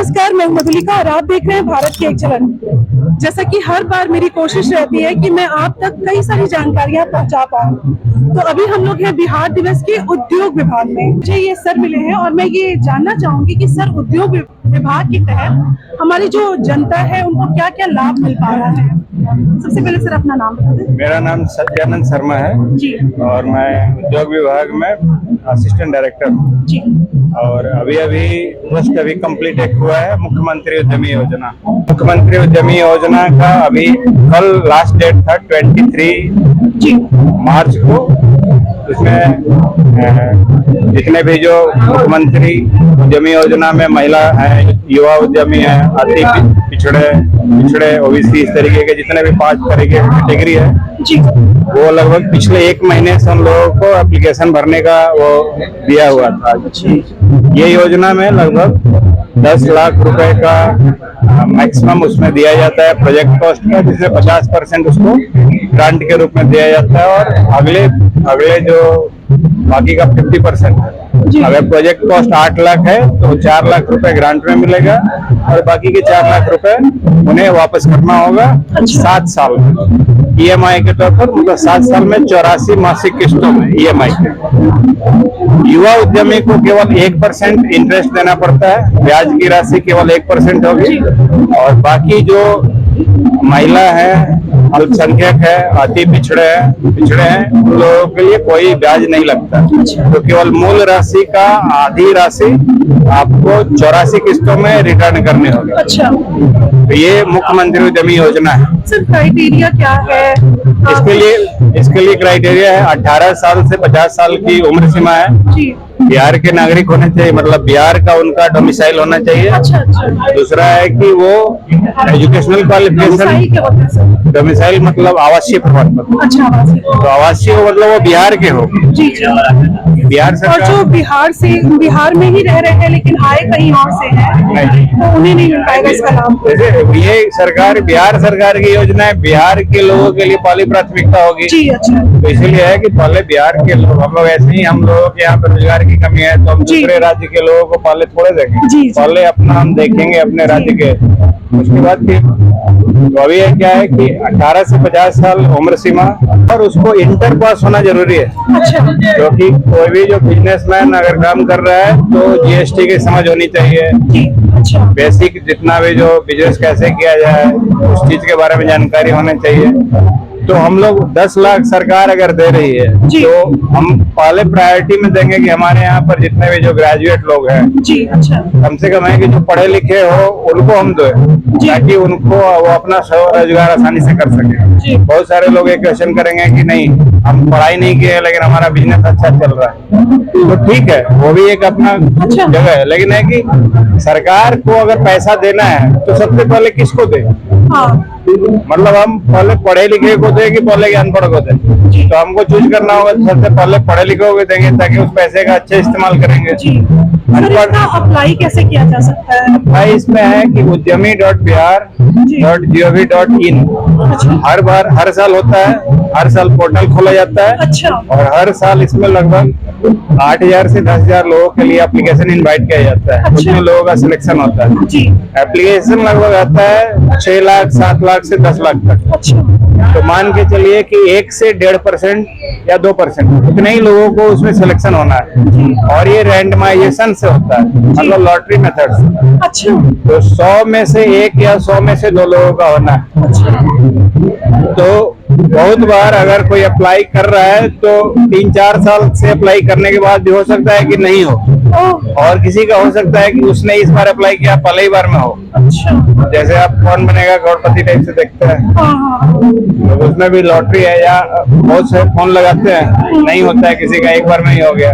नमस्कार, मैं मधुलिका और आप देख रहे हैं भारत की एक झलक। जैसा कि हर बार मेरी कोशिश रहती है कि मैं आप तक कई सारी जानकारियां पहुंचा पाऊं, तो अभी हम लोग हैं बिहार दिवस के उद्योग विभाग में। मुझे ये सर मिले हैं और मैं ये जानना चाहूंगी कि सर उद्योग विभाग के तहत हमारी जो जनता है उनको क्या क्या लाभ मिल पा रहा है। सबसे पहले सर अपना नाम बता दें। मेरा नाम सत्यानंद शर्मा है जी और मैं उद्योग विभाग में असिस्टेंट डायरेक्टर हूँ। जी। और अभी जस्ट कंप्लीट एक हुआ है मुख्यमंत्री उद्यमी योजना। मुख्यमंत्री उद्यमी योजना का अभी कल लास्ट डेट था 23 मार्च को। उसमें जितने भी जो मुख्यमंत्री उद्यमी योजना में महिला है, युवा उद्यमी है, अति पिछड़े ओबीसी, इस तरीके के जितने भी 5 तरीके की कैटेगरी है जी, वो लगभग पिछले 1 महीने से हम लोगों को एप्लीकेशन भरने का वो दिया हुआ था। ये योजना में लगभग 10 लाख रुपए का मैक्सिमम उसमें दिया जाता है प्रोजेक्ट कॉस्ट का, जिसमें 50% उसको ग्रांट के रूप में दिया जाता है और अगले जो बाकी का 50% है। अगर प्रोजेक्ट कॉस्ट 8 लाख है तो 4 लाख रुपए ग्रांट में मिलेगा और बाकी के 4 लाख रुपए उन्हें वापस करना होगा 7 साल में EMI के तौर पर, मतलब 7 साल में 84 मासिक किस्तों में EMI के। युवा उद्यमी को केवल 1% इंटरेस्ट देना पड़ता है, ब्याज की राशि केवल 1% होगी और बाकी जो महिला है, अल्पसंख्यक है, अति पिछड़े हैं, उन लोगों के लिए कोई ब्याज नहीं लगता। तो केवल मूल राशि का आधी राशि आपको 84 किस्तों में रिटर्न करने होंगे। अच्छा, तो ये मुख्यमंत्री उद्यमी योजना है। सर क्राइटेरिया क्या है इसके लिए क्राइटेरिया है 18 साल से 50 साल की उम्र सीमा है जी। बिहार के नागरिक होने चाहिए, मतलब बिहार का उनका डोमिसाइल होना चाहिए। अच्छा। दूसरा है कि वो एजुकेशनल क्वालिफिकेशन, डोमिसाइल मतलब आवासीय प्रमाण पत्र। अच्छा, तो आवासीय मतलब वो बिहार के हो जी। बिहार सरकार, और जो बिहार में ही रह रहे हैं लेकिन आए कहीं और से हैं तो उन्हें नहीं मिल पाएगा इसका लाभ। जैसे ये सरकार, बिहार सरकार की योजना है, बिहार के लोगों के लिए पहली प्राथमिकता होगी जी। अच्छा, तो इसलिए है कि पहले बिहार के लोग, हम लोग ऐसे ही, हम लोगों के यहाँ पे रोजगार की कमी है तो हम दूसरे राज्य के लोगों को पहले थोड़े देखेंगे, पहले अपना हम देखेंगे अपने राज्य के, उसके बाद फिर। तो अभी क्या है कि 18 से 50 साल उम्र सीमा और उसको इंटर पास होना जरूरी है। अच्छा। क्योंकि कोई भी जो बिजनेसमैन अगर काम कर रहा है तो GST की समझ होनी चाहिए जी। अच्छा। बेसिक जितना भी जो बिजनेस कैसे किया जाए उस चीज के बारे में जानकारी होनी चाहिए। तो हम लोग 10 लाख सरकार अगर दे रही है तो हम पहले प्रायोरिटी में देंगे कि हमारे यहाँ पर जितने भी जो ग्रेजुएट लोग हैं जी। अच्छा। कम से कम है कि जो पढ़े लिखे हो उनको हम दें ताकि उनको वो अपना रोजगार आसानी से कर सके। बहुत सारे लोग ये क्वेश्चन करेंगे कि नहीं हम पढ़ाई नहीं किए लेकिन हमारा बिजनेस अच्छा चल रहा है, तो ठीक है, वो भी एक अपना जगह है, लेकिन है कि सरकार को अगर पैसा देना है तो सबसे पहले किसको दे। मतलब हम पहले पढ़े लिखे को दें कि पहले अनपढ़ को दें, तो हमको चूज करना होगा। सबसे पहले पढ़े लिखे को देंगे ताकि उस पैसे का अच्छा इस्तेमाल करेंगे। अप्लाई कैसे किया जा सकता है? अप्लाई इसमें है कि udyami.bihar.gov.in हर साल होता है, हर साल पोर्टल खोला जाता है। अच्छा। और हर साल इसमें लगभग 8,000 से 10,000 लोगों के लिए एप्लीकेशन इनवाइट किया जाता है। उसमें लोगों का सिलेक्शन होता है जी। एप्लीकेशन लगभग आता है 6 लाख 7 लाख से 10 लाख तक। अच्छा। तो मान के चलिए कि 1 से 1.5% या 2% इतने ही लोगों को उसमें सिलेक्शन होना है और ये रैंडमाइजेशन से होता है, मतलब लॉटरी मेथड से। अच्छा। तो 100 में से 1 या 100 में से 2 लोगों का होना है। अच्छा। तो बहुत बार अगर कोई अप्लाई कर रहा है तो 3-4 साल से अप्लाई करने के बाद भी हो सकता है कि नहीं हो, और किसी का हो सकता है कि उसने इस बार अप्लाई किया पहले ही बार में हो। अच्छा। जैसे आप कौन बनेगा करोड़पति टाइप से देखते हैं, तो उसमें भी लॉटरी है, या बहुत से फोन लगाते हैं नहीं होता है, किसी का एक बार में ही हो गया।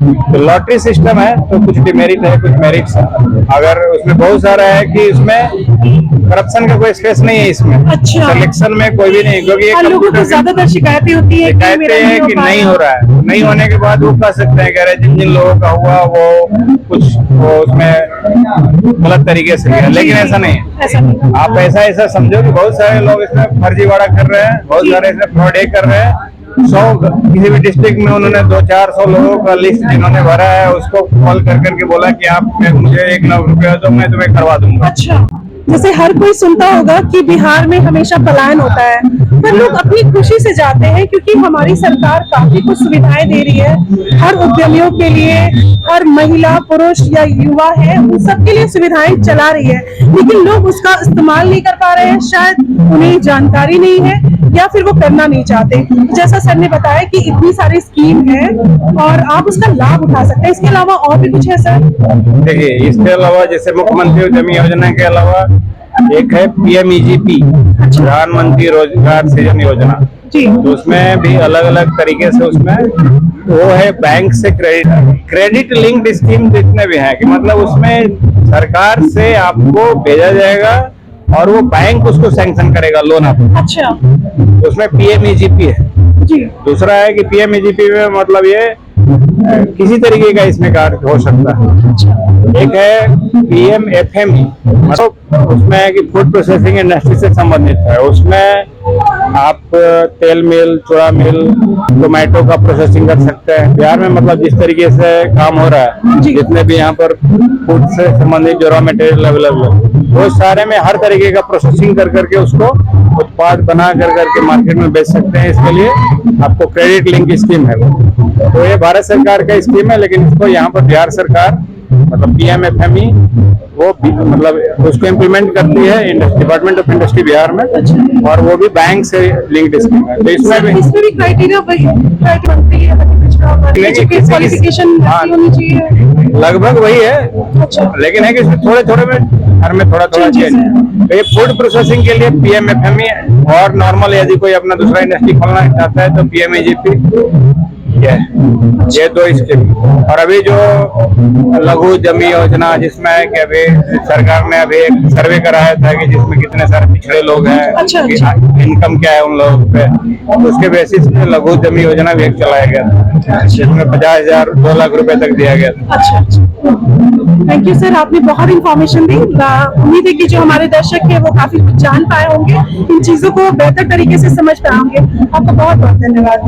तो लॉटरी सिस्टम है, तो कुछ डिमेरिट है कुछ मेरिट्स है। अगर उसमें बहुत सारा है कि इसमें करप्शन का कोई स्पेस नहीं है इसमें। अच्छा। सिलेक्शन में कोई भी नहीं, क्योंकि लोगों को ज्यादातर शिकायतें होती है कि नहीं हो रहा है। नहीं होने के बाद वो कह सकते हैं, कह रहे जिन लोगों का हुआ वो उसमें गलत तरीके से किया, लेकिन ऐसा नहीं है। आप ऐसा समझो कि बहुत सारे लोग इसमें फर्जीवाड़ा कर रहे हैं, बहुत सारे इसमें फ्रॉड कर रहे हैं 100 किसी भी डिस्ट्रिक्ट में उन्होंने 200-400 लोगों का लिस्ट जिन्होंने भरा है उसको कॉल कर करके बोला कि आप मुझे 1 लाख रुपया दो, मैं तुम्हें करवा दूंगा। अच्छा, जैसे हर कोई सुनता होगा कि बिहार में हमेशा पलायन होता है, पर लोग अपनी खुशी से जाते हैं क्योंकि हमारी सरकार काफी कुछ सुविधाएं दे रही है हर उद्यमियों के लिए, हर महिला पुरुष या युवा है उन सब के लिए सुविधाएं चला रही है, लेकिन लोग उसका इस्तेमाल नहीं कर पा रहे हैं, शायद उन्हें जानकारी नहीं है या फिर वो करना नहीं चाहते। जैसा सर ने बताया कि इतनी सारी स्कीम है और आप उसका लाभ उठा सकते हैं, इसके अलावा और भी कुछ है सर? देखिए, इसके अलावा जैसे मुख्यमंत्री उद्यमी योजना के अलावा एक है PMEGP, प्रधानमंत्री रोजगार सृजन योजना जी। तो उसमें भी अलग अलग तरीके से उसमें वो है बैंक से क्रेडिट लिंक्ड स्कीम जितने भी हैं कि मतलब उसमें सरकार से आपको भेजा जाएगा और वो बैंक उसको सैंक्शन करेगा लोन आपको। अच्छा, तो उसमें PMEGP है जी। दूसरा है कि PMEGP में मतलब ये किसी तरीके का इसमें कार्य हो सकता है। एक है PMFME, मतलब उसमें है कि फूड प्रोसेसिंग इंडस्ट्री से संबंधित है, उसमें आप तेल मिल, चूड़ा मिल, टोमेटो का प्रोसेसिंग कर सकते हैं। बिहार में मतलब जिस तरीके से काम हो रहा है, जितने भी यहाँ पर फूड से संबंधित जो रॉ मटेरियल अवेलेबल है वो सारे में हर तरीके का प्रोसेसिंग कर करके उसको उत्पाद बना कर करके मार्केट में बेच सकते हैं। इसके लिए आपको क्रेडिट लिंक स्कीम है वो, तो ये भारत सरकार का स्कीम है, लेकिन इसको यहाँ पर बिहार सरकार मतलब PMFME वो मतलब उसको इम्प्लीमेंट करती है डिपार्टमेंट ऑफ इंडस्ट्री बिहार में, और वो भी बैंक से लिंक्ड स्कीम है। तो इसमें भी क्राइटेरिया बनती है, क्वालिफिकेशन होनी चाहिए, लगभग वही है। अच्छा, लेकिन है कि थोड़े थोड़े में हर में थोड़ा थोड़ा चेंज है। तो ये फूड प्रोसेसिंग के लिए PMFME, और नॉर्मल यदि कोई अपना दूसरा इंडस्ट्री खोलना चाहता है तो PMEGP ये दो स्कीम। और अभी जो लघु उद्यमी योजना जिसमें है कि अभी सरकार ने अभी एक सर्वे कराया था कि जिसमें कितने सारे पिछड़े लोग हैं, अच्छा। इनकम क्या है उन लोगों पे, तो उसके बेसिस में लघु उद्यमी योजना भी एक चलाया गया था जिसमें 50,000 2 लाख रुपए तक दिया गया था। अच्छा। थैंक यू सर, आपने बहुत इन्फॉर्मेशन दी। उम्मीद है कि जो हमारे दर्शक है वो काफी कुछ जान पाए होंगे, इन चीजों को बेहतर तरीके से समझ पाए होंगे। आपका बहुत बहुत धन्यवाद।